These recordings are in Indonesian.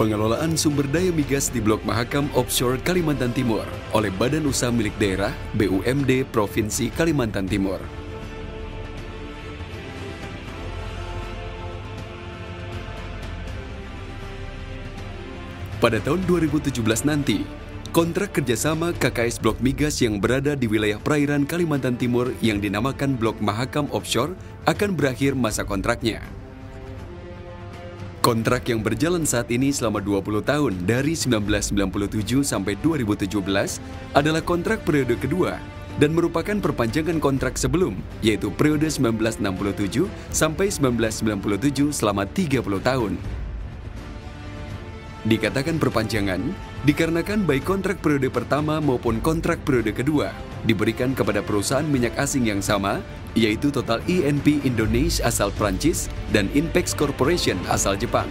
Pengelolaan sumber daya migas di Blok Mahakam Offshore Kalimantan Timur oleh Badan Usaha Milik Daerah BUMD Provinsi Kalimantan Timur. Pada tahun 2017 nanti, kontrak kerjasama KKS Blok Migas yang berada di wilayah perairan Kalimantan Timur yang dinamakan Blok Mahakam Offshore akan berakhir masa kontraknya. Kontrak yang berjalan saat ini selama 20 tahun dari 1997 sampai 2017 adalah kontrak periode kedua dan merupakan perpanjangan kontrak sebelum, yaitu periode 1967 sampai 1997 selama 30 tahun. Dikatakan perpanjangan dikarenakan baik kontrak periode pertama maupun kontrak periode kedua diberikan kepada perusahaan minyak asing yang sama, yaitu Total E&P Indonesia asal Prancis dan Inpex Corporation asal Jepang.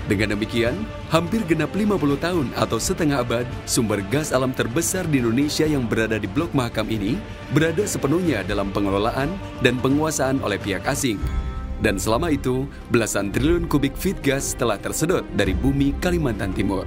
Dengan demikian, hampir genap 50 tahun atau setengah abad, sumber gas alam terbesar di Indonesia yang berada di Blok Mahakam ini berada sepenuhnya dalam pengelolaan dan penguasaan oleh pihak asing. Dan selama itu, belasan triliun kubik feet gas telah tersedot dari bumi Kalimantan Timur.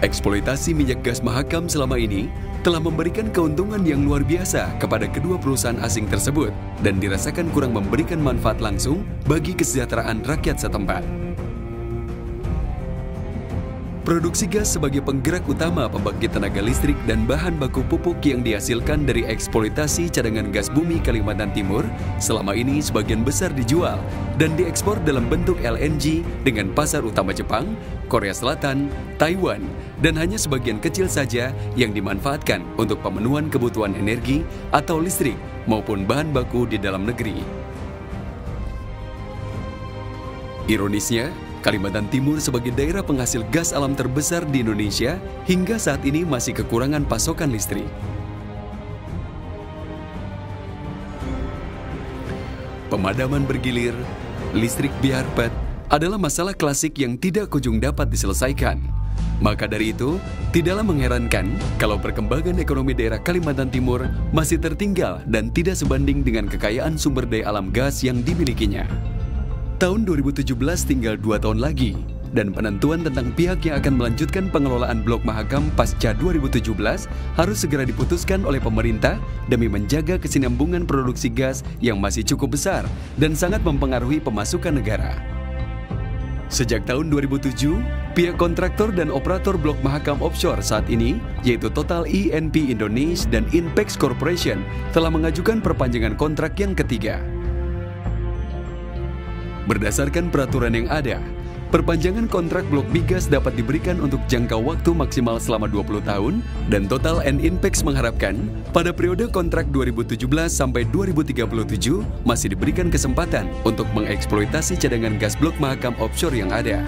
Eksploitasi minyak gas Mahakam selama ini telah memberikan keuntungan yang luar biasa kepada kedua perusahaan asing tersebut dan dirasakan kurang memberikan manfaat langsung bagi kesejahteraan rakyat setempat. Produksi gas sebagai penggerak utama pembangkit tenaga listrik dan bahan baku pupuk yang dihasilkan dari eksploitasi cadangan gas bumi Kalimantan Timur selama ini sebagian besar dijual dan diekspor dalam bentuk LNG dengan pasar utama Jepang, Korea Selatan, Taiwan, dan hanya sebagian kecil saja yang dimanfaatkan untuk pemenuhan kebutuhan energi atau listrik maupun bahan baku di dalam negeri. Ironisnya, Kalimantan Timur sebagai daerah penghasil gas alam terbesar di Indonesia hingga saat ini masih kekurangan pasokan listrik. Pemadaman bergilir, listrik biarpet adalah masalah klasik yang tidak kunjung dapat diselesaikan. Maka dari itu, tidaklah mengherankan kalau perkembangan ekonomi daerah Kalimantan Timur masih tertinggal dan tidak sebanding dengan kekayaan sumber daya alam gas yang dimilikinya. Tahun 2017 tinggal 2 tahun lagi, dan penentuan tentang pihak yang akan melanjutkan pengelolaan Blok Mahakam pasca 2017 harus segera diputuskan oleh pemerintah demi menjaga kesinambungan produksi gas yang masih cukup besar dan sangat mempengaruhi pemasukan negara. Sejak tahun 2007, pihak kontraktor dan operator Blok Mahakam Offshore saat ini, yaitu Total E&P Indonesia dan Inpex Corporation, telah mengajukan perpanjangan kontrak yang ketiga. Berdasarkan peraturan yang ada, perpanjangan kontrak blok migas dapat diberikan untuk jangka waktu maksimal selama 20 tahun dan Total and Inpex mengharapkan pada periode kontrak 2017 sampai 2037 masih diberikan kesempatan untuk mengeksploitasi cadangan gas Blok Mahakam Offshore yang ada.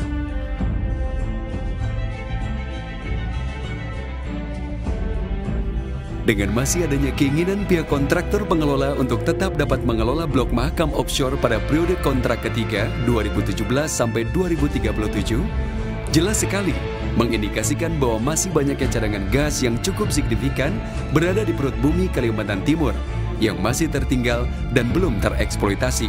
Dengan masih adanya keinginan pihak kontraktor pengelola untuk tetap dapat mengelola Blok Mahakam Offshore pada periode kontrak ketiga 2017 sampai 2037, jelas sekali mengindikasikan bahwa masih banyaknya cadangan gas yang cukup signifikan berada di perut bumi Kalimantan Timur yang masih tertinggal dan belum tereksploitasi.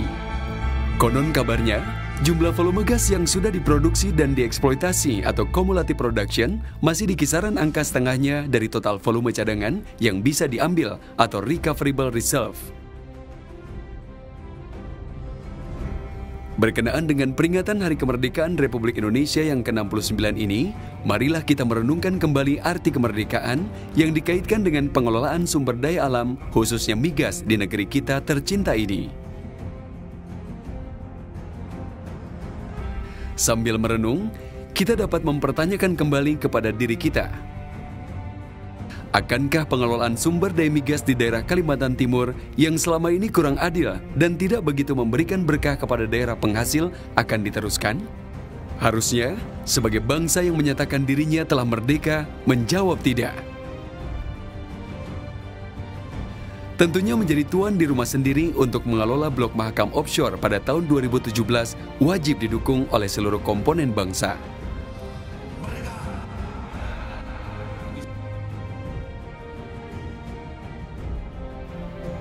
Konon kabarnya, jumlah volume gas yang sudah diproduksi dan dieksploitasi atau cumulative production masih di kisaran angka setengahnya dari total volume cadangan yang bisa diambil atau recoverable reserve. Berkenaan dengan peringatan Hari Kemerdekaan Republik Indonesia yang ke-69 ini, marilah kita merenungkan kembali arti kemerdekaan yang dikaitkan dengan pengelolaan sumber daya alam, khususnya migas di negeri kita tercinta ini. Sambil merenung, kita dapat mempertanyakan kembali kepada diri kita. Akankah pengelolaan sumber daya migas di daerah Kalimantan Timur yang selama ini kurang adil dan tidak begitu memberikan berkah kepada daerah penghasil akan diteruskan? Harusnya, sebagai bangsa yang menyatakan dirinya telah merdeka, menjawab tidak. Tentunya menjadi tuan di rumah sendiri untuk mengelola Blok Mahakam Offshore pada tahun 2017 wajib didukung oleh seluruh komponen bangsa.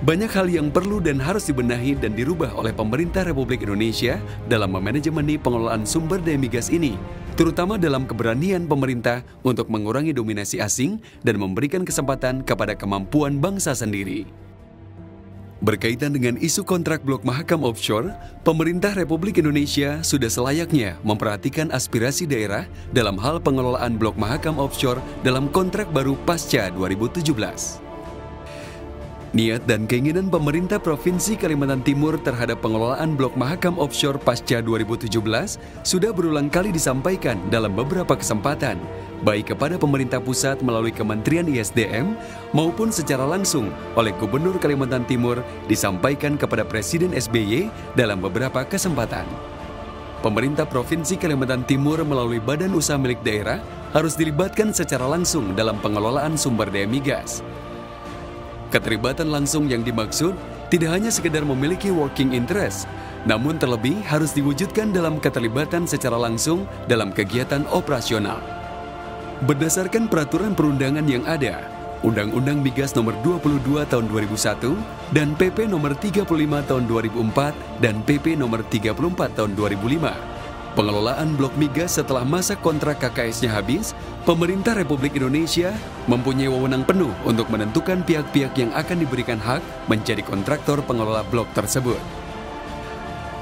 Banyak hal yang perlu dan harus dibenahi dan dirubah oleh pemerintah Republik Indonesia dalam memanajemeni pengelolaan sumber daya migas ini, terutama dalam keberanian pemerintah untuk mengurangi dominasi asing dan memberikan kesempatan kepada kemampuan bangsa sendiri. Berkaitan dengan isu kontrak blok Mahakam offshore, pemerintah Republik Indonesia sudah selayaknya memperhatikan aspirasi daerah dalam hal pengelolaan blok Mahakam offshore dalam kontrak baru pasca 2017. Niat dan keinginan pemerintah Provinsi Kalimantan Timur terhadap pengelolaan blok Mahakam offshore pasca 2017 sudah berulang kali disampaikan dalam beberapa kesempatan, baik kepada pemerintah pusat melalui Kementerian ISDM maupun secara langsung oleh Gubernur Kalimantan Timur disampaikan kepada Presiden SBY dalam beberapa kesempatan. Pemerintah Provinsi Kalimantan Timur melalui badan usaha milik daerah harus dilibatkan secara langsung dalam pengelolaan sumber daya migas. Keterlibatan langsung yang dimaksud tidak hanya sekedar memiliki working interest, namun terlebih harus diwujudkan dalam keterlibatan secara langsung dalam kegiatan operasional. Berdasarkan peraturan perundangan yang ada, Undang-Undang Migas Nomor 22 Tahun 2001 dan PP Nomor 35 Tahun 2004 dan PP Nomor 34 Tahun 2005, pengelolaan blok migas setelah masa kontrak KKS-nya habis, pemerintah Republik Indonesia mempunyai wewenang penuh untuk menentukan pihak-pihak yang akan diberikan hak menjadi kontraktor pengelola blok tersebut.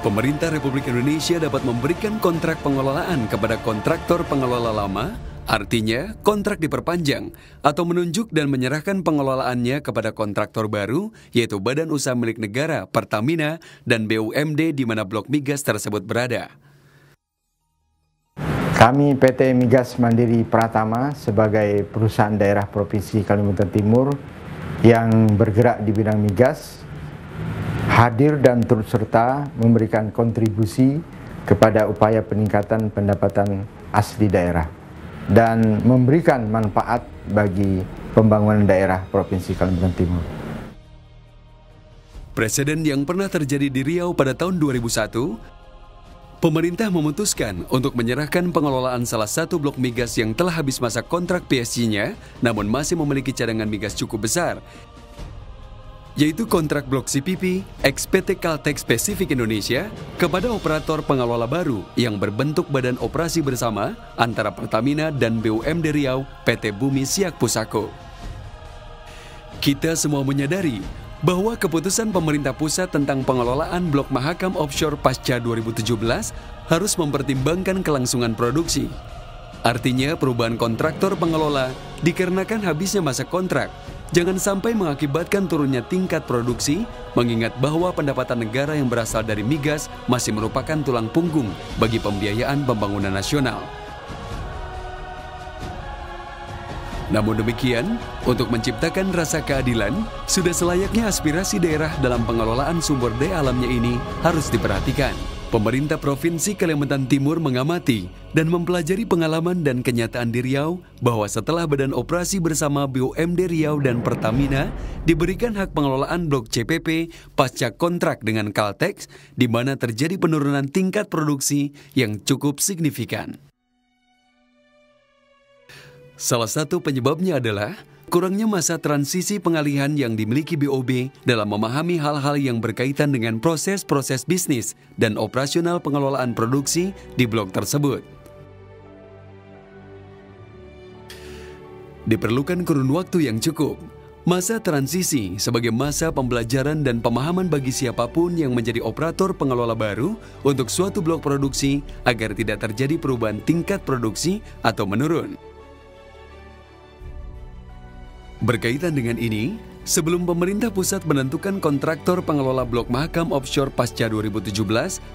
Pemerintah Republik Indonesia dapat memberikan kontrak pengelolaan kepada kontraktor pengelola lama, artinya kontrak diperpanjang, atau menunjuk dan menyerahkan pengelolaannya kepada kontraktor baru, yaitu Badan Usaha Milik Negara, Pertamina, dan BUMD di mana blok migas tersebut berada. Kami PT Migas Mandiri Pratama sebagai perusahaan daerah Provinsi Kalimantan Timur yang bergerak di bidang migas hadir dan turut serta memberikan kontribusi kepada upaya peningkatan pendapatan asli daerah dan memberikan manfaat bagi pembangunan daerah Provinsi Kalimantan Timur. Presiden yang pernah terjadi di Riau pada tahun 2001, pemerintah memutuskan untuk menyerahkan pengelolaan salah satu blok migas yang telah habis masa kontrak PSG-nya, namun masih memiliki cadangan migas cukup besar, yaitu kontrak blok CPP ex-PT Caltex Pacific Indonesia kepada operator pengelola baru yang berbentuk badan operasi bersama antara Pertamina dan BUMD Riau PT Bumi Siak Pusako. Kita semua menyadari bahwa keputusan pemerintah pusat tentang pengelolaan blok Mahakam offshore pasca 2017 harus mempertimbangkan kelangsungan produksi. Artinya perubahan kontraktor pengelola dikarenakan habisnya masa kontrak jangan sampai mengakibatkan turunnya tingkat produksi, mengingat bahwa pendapatan negara yang berasal dari migas masih merupakan tulang punggung bagi pembiayaan pembangunan nasional. Namun demikian, untuk menciptakan rasa keadilan, sudah selayaknya aspirasi daerah dalam pengelolaan sumber daya alamnya ini harus diperhatikan. Pemerintah Provinsi Kalimantan Timur mengamati dan mempelajari pengalaman dan kenyataan di Riau bahwa setelah badan operasi bersama BUMD Riau dan Pertamina diberikan hak pengelolaan blok CPP pasca kontrak dengan Caltex, di mana terjadi penurunan tingkat produksi yang cukup signifikan. Salah satu penyebabnya adalah kurangnya masa transisi pengalihan yang dimiliki BOB dalam memahami hal-hal yang berkaitan dengan proses-proses bisnis dan operasional pengelolaan produksi di blok tersebut. Diperlukan kurun waktu yang cukup. Masa transisi sebagai masa pembelajaran dan pemahaman bagi siapapun yang menjadi operator pengelola baru untuk suatu blok produksi agar tidak terjadi perubahan tingkat produksi atau menurun. Berkaitan dengan ini, sebelum pemerintah pusat menentukan kontraktor pengelola blok Mahakam offshore pasca 2017,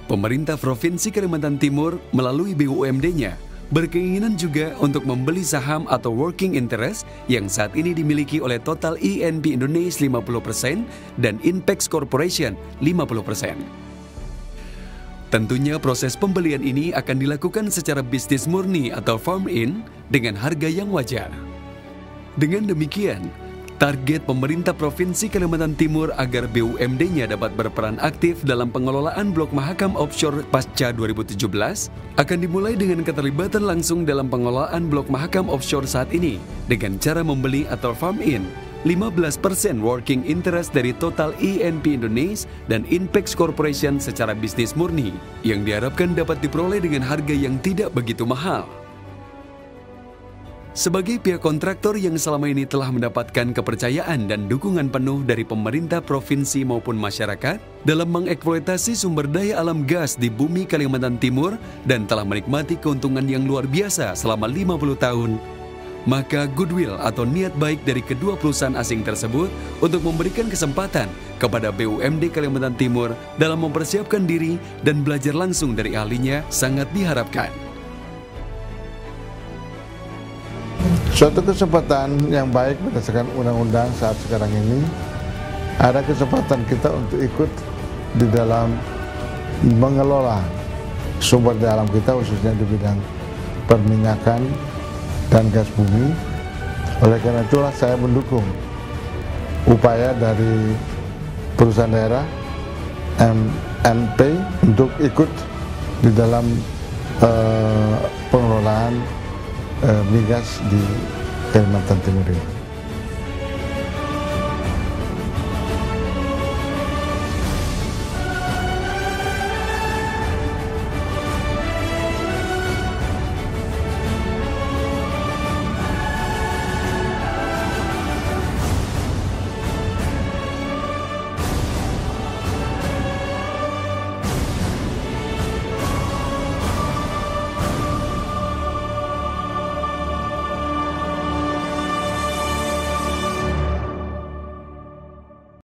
pemerintah Provinsi Kalimantan Timur melalui BUMD-nya berkeinginan juga untuk membeli saham atau working interest yang saat ini dimiliki oleh Total E&P Indonesia 50% dan Inpex Corporation 50%. Tentunya proses pembelian ini akan dilakukan secara bisnis murni atau farm-in dengan harga yang wajar. Dengan demikian, target pemerintah Provinsi Kalimantan Timur agar BUMD-nya dapat berperan aktif dalam pengelolaan blok Mahakam offshore pasca 2017 akan dimulai dengan keterlibatan langsung dalam pengelolaan blok Mahakam offshore saat ini dengan cara membeli atau farm-in 15% working interest dari total INP Indonesia dan Inpex Corporation secara bisnis murni yang diharapkan dapat diperoleh dengan harga yang tidak begitu mahal. Sebagai pihak kontraktor yang selama ini telah mendapatkan kepercayaan dan dukungan penuh dari pemerintah provinsi maupun masyarakat dalam mengeksploitasi sumber daya alam gas di bumi Kalimantan Timur dan telah menikmati keuntungan yang luar biasa selama 50 tahun, maka goodwill atau niat baik dari kedua perusahaan asing tersebut untuk memberikan kesempatan kepada BUMD Kalimantan Timur dalam mempersiapkan diri dan belajar langsung dari ahlinya sangat diharapkan. Suatu kesempatan yang baik berdasarkan undang-undang saat sekarang ini, ada kesempatan kita untuk ikut di dalam mengelola sumber daya alam kita, khususnya di bidang perminyakan dan gas bumi. Oleh karena itulah saya mendukung upaya dari perusahaan daerah MNP untuk ikut di dalam pengelolaan migas di Kalimantan Timur ini.